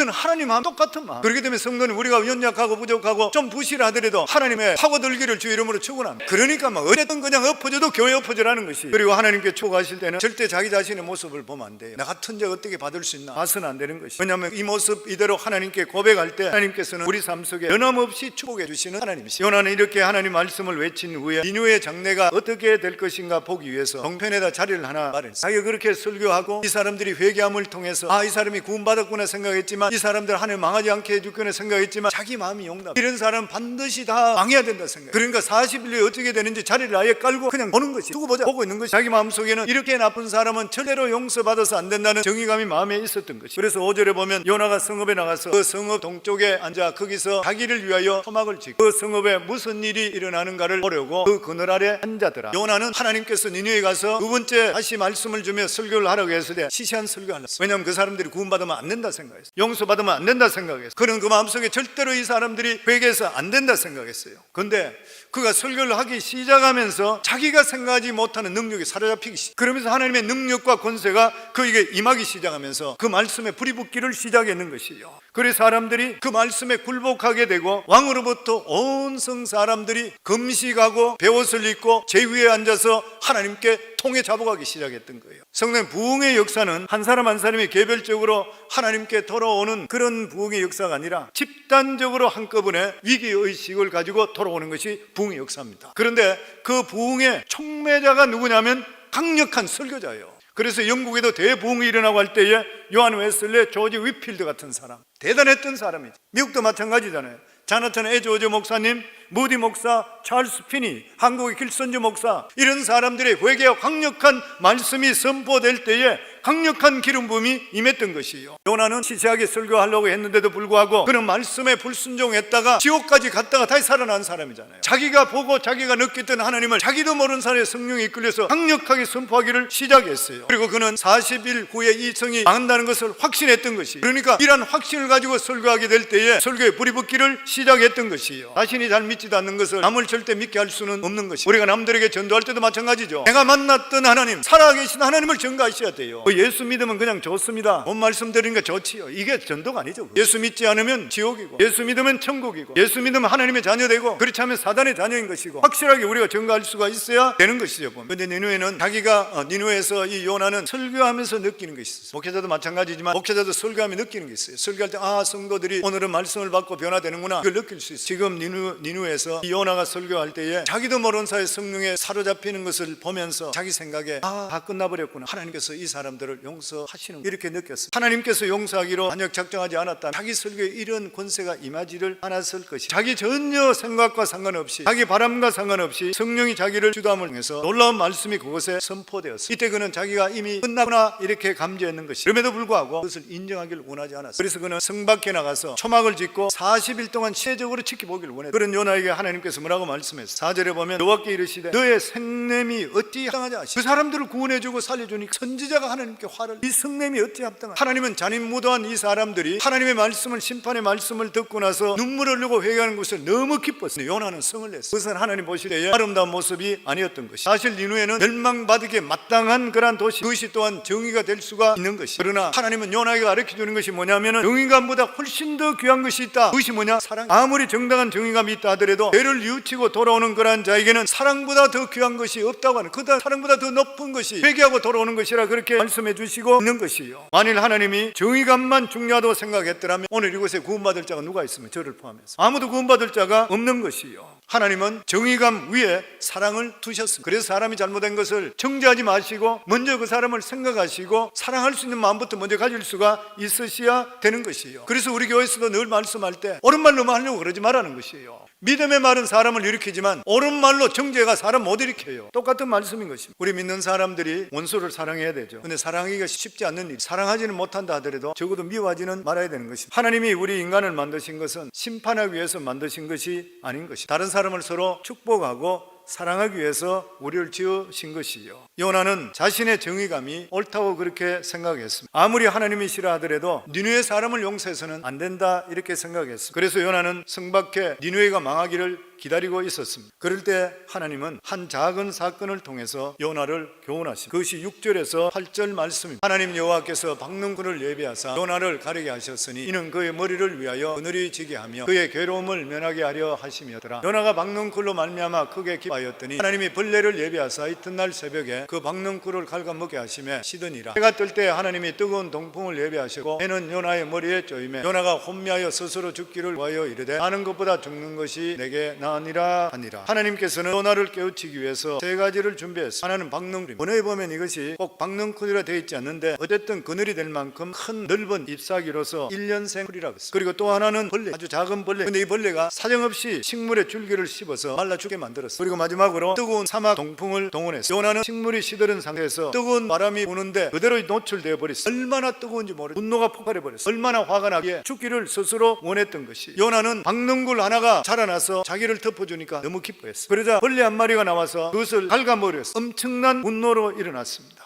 저는 하나님 마음 똑같은 마음. 그렇기 때문에 성도는 우리가 연약하고 부족하고 좀 부실하더라도 하나님의 파고들기를 주 이름으로 축원합니다. 그러니까 어쨌든 그냥 엎어져도 교회 엎어져라는 것이. 그리고 하나님께 초구하실 때는 절대 자기 자신의 모습을 보면 안 돼요. 나 같은 자 어떻게 받을 수 있나 봐서는 안 되는 것이. 왜냐하면 이 모습 이대로 하나님께 고백할 때 하나님께서는 우리 삶 속에 변함없이 축복해 주시는 하나님이시죠. 요나는 이렇게 하나님 말씀을 외친 후에 니느웨 장래가 어떻게 될 것인가 보기 위해서 동편에다 자리를 하나 마련했어요. 자기가 그렇게 설교하고 이 사람들이 회개함을 통해서 이 사람이 구원받았구나 생각했지만, 이 사람들 하나님 망하지 않게 해줄거나 생각했지만, 자기 마음이 용납. 이런 사람은 반드시 다 망해야 된다 생각. 그러니까 40일 후에 어떻게 되는지 자리를 아예 깔고 그냥 보는 것이, 두고 보자 보고 있는 것이. 자기 마음속에는 이렇게 나쁜 사람은 절대로 용서받아서 안 된다는 정의감이 마음에 있었던 것이. 그래서 5절에 보면 요나가 성읍에 나가서 그 성읍 동쪽에 앉아 거기서 자기를 위하여 토막을 짓고 그 성읍에 무슨 일이 일어나는가를 보려고 그 그늘 아래 앉아더라. 요나는 하나님께서 니느웨에 가서 두 번째 다시 말씀을 주며 설교를 하라고 했을 때 시시한 설교를 했어요. 왜냐하면 그 사람들이 구원받으면 안 된다 생각했어요. 용서받으면 안 된다 생각했어요. 그는 그 마음속에 절대로 이 사람들이 회개해서 안 된다 생각했어요. 근데 그가 설교를 하기 시작하면서 자기가 생각하지 못하는 능력이 사로잡히기 시작. 그러면서 하나님의 능력과 권세가 그에게 임하기 시작하면서 그 말씀에 불이 붙기를 시작했는 것이에요. 그래서 사람들이 그 말씀에 굴복하게 되고 왕으로부터 온 성 사람들이 금식하고 베옷을 입고 제위에 앉아서 하나님께 통에 잡아가기 시작했던 거예요. 성령 부흥의 역사는 한 사람 한 사람이 개별적으로 하나님께 돌아오는 그런 부흥의 역사가 아니라 집단적으로 한꺼번에 위기의식을 가지고 돌아오는 것이 부흥의 역사입니다. 그런데 그 부흥의 촉매자가 누구냐면 강력한 설교자예요. 그래서 영국에도 대부흥이 일어나고 할 때에 요한 웨슬레, 조지 위필드 같은 사람, 대단했던 사람이죠. 미국도 마찬가지잖아요. 자나탄 에드워즈 목사님, 무디 목사, 찰스 피니, 한국의 길선주 목사, 이런 사람들의 회개와 강력한 말씀이 선포될 때에 강력한 기름 부음이 임했던 것이에요. 요나는 시시하게 설교하려고 했는데도 불구하고 그는 말씀에 불순종했다가 지옥까지 갔다가 다시 살아난 사람이잖아요. 자기가 보고 자기가 느꼈던 하나님을 자기도 모르는 사람의 성령이 이끌려서 강력하게 선포하기를 시작했어요. 그리고 그는 40일 후에 이 성이 망한다는 것을 확신했던 것이에요. 그러니까 이런 확신을 가지고 설교하게 될 때에 설교에 불이 붙기를 시작했던 것이에요. 자신이 잘 믿지도 않는 것을 남을 절대 믿게 할 수는 없는 것이에요. 우리가 남들에게 전도할 때도 마찬가지죠. 내가 만났던 하나님, 살아계신 하나님을 전가하셔야 돼요. 예수 믿으면 그냥 좋습니다, 본 말씀 드리니까 좋지요. 이게 전도가 아니죠. 예수 믿지 않으면 지옥이고, 예수 믿으면 천국이고, 예수 믿으면 하나님의 자녀되고, 그렇지 않으면 사단의 자녀인 것이고, 확실하게 우리가 전가할 수가 있어야 되는 것이죠. 그런데 니느웨는 자기가 니느웨에서 이 요나는 설교하면서 느끼는 것이 있어요. 목회자도 마찬가지지만 목회자도 설교하며 느끼는 게 있어요. 설교할 때 성도들이 오늘은 말씀을 받고 변화되는구나, 그걸 느낄 수 있어요. 지금 니느웨에서 이 요나가 설교할 때에 자기도 모르는 사이에 성령에 사로잡히는 것을 보면서 자기 생각에 다 끝나버렸구나, 하나님께서 이 사람들을 용서하시는, 이렇게 느꼈어요. 하나님께서 용서하기로 만약 작정하지 않았다면 자기 설교에 이런 권세가 임하지를 않았을 것이. 자기 전혀 생각과 상관없이, 자기 바람과 상관없이 성령이 자기를 주도함을 통해서 놀라운 말씀이 그곳에 선포되었어요. 이때 그는 자기가 이미 끝나구나 이렇게 감지했는 것이. 그럼에도 불구하고 그것을 인정하기를 원하지 않았어요. 그래서 그는 성 밖에 나가서 초막을 짓고 40일 동안 시대적으로 지켜보기를 원했어요. 그런 요나에게 하나님께서 뭐라고 말씀했어요? 4절에 보면 여호와께 이르시되 너의 생냄이 어찌 합당하지 하시오. 그 사람들을 구원해주고 살려주니까 선지자가 하나님께 화를, 이 성냄이 어찌 합당하지. 하나님은 잔인무도한 이 사람들이 하나님의 말씀을, 심판의 말씀을 듣고 나서 눈물을 흘리고 회개하는 것을 너무 기뻤어요. 요나는 성을 냈어요. 그것은 하나님 보실 때에 아름다운 모습이 아니었던 것이. 사실 니느웨는 멸망받기에 마땅한 그런 도시, 그것이 또한 정의가 될 수가 있는 것이. 그러나 하나님은 요나에게 가르쳐주는 것이 뭐냐면 정의감보다 훨씬 더 귀한 것이 있다. 그것이 뭐냐? 사랑. 아무리 정당한 정의감이 있다 하더라도 죄를 뉘우치고 돌아오는 그러한 자에게는 사랑보다 더 귀한 것이 없다고 하는, 그다 사랑보다 더 높은 것이 회개하고 돌아오는 것이라 그렇게 말씀해 주시고 있는 것이요. 만일 하나님이 정의감만 중요하다고 생각했더라면 오늘 이곳에 구원받을 자가 누가 있으면 저를 포함해서 아무도 구원받을 자가 없는 것이요. 하나님은 정의감 위에 사랑을 두셨습니다. 그래서 사람이 잘못된 것을 정죄하지 마시고 먼저 그 사람을 생각하시고 사랑할 수 있는 마음부터 먼저 가질 수가 있으셔야 되는 것이에요. 그래서 우리 교회에서도 늘 말씀할 때 옳은 말로만 하려고 그러지 말라는 것이에요. 믿음의 말은 사람을 일으키지만 옳은 말로 정죄가 사람 못 일으켜요. 똑같은 말씀인 것입니다. 우리 믿는 사람들이 원수를 사랑해야 되죠. 근데 사랑하기가 쉽지 않는 일, 사랑하지는 못한다 하더라도 적어도 미워하지는 말아야 되는 것입니다. 하나님이 우리 인간을 만드신 것은 심판하기 위해서 만드신 것이 아닌 것입니다. 다른 사람을 서로 축복하고 사랑하기 위해서 우리를 지으신 것이요. 요나는 자신의 정의감이 옳다고 그렇게 생각했습니다. 아무리 하나님이 싫어하더라도 니느웨 사람을 용서해서는 안 된다 이렇게 생각했습니다. 그래서 요나는 성 밖에 니느웨가 망하기를 기다리고 있었습니다. 그럴 때 하나님은 한 작은 사건을 통해서 요나를 교훈하십니다. 그것이 6절에서 8절 말씀입니다. 하나님 여호와께서 박능꾼을 예비하사 요나를 가리게 하셨으니 이는 그의 머리를 위하여 그늘이 지게 하며 그의 괴로움을 면하게 하려 하심이었더라. 요나가 박능꾼으로 말미암아 크게 기뻐하였더니 하나님이 벌레를 예비하사 이튿날 새벽에 그 박능꾼을 갉아먹게 하심에 시드니라. 해가 뜰 때 하나님이 뜨거운 동풍을 예비하시고 해는 요나의 머리에 쪼임에 요나가 혼미하여 스스로 죽기를 구하여 이르되 사는 것보다 죽는 것이 내게 나으니라 하니라. 하나님께서는 요나를 깨우치기 위해서 세 가지를 준비했습니다. 하나는 박능꾼. 번역에 보면 이것이 꼭 박능꾼이라 되어 있지 않는데 어쨌든 그늘이 될 만큼 큰 넓은 잎사귀로서 1년생 풀이라고 했습니다. 그리고 또 하나는 벌레, 아주 작은 벌레. 근데 이 벌레가 사정없이 식물의 줄기를 씹어서 말라 죽게 만들었어요. 그리고 마지막으로 뜨거운 사막 동풍을 동원했어요. 요나는 식물이 시들은 상태에서 뜨거운 바람이 부는데 그대로 노출되어 버렸어요. 얼마나 뜨거운지 모르겠어요. 분노가 폭발해 버렸어요. 얼마나 화가 나기에 죽기를 스스로 원했던 것이. 요나는 박능굴 하나가 자라나서 자기를 덮어주니까 너무 기뻐했어요. 그러자 벌레 한 마리가 나와서 그것을 갉아먹으렸어요. 엄청난 분노로 일어났습니다.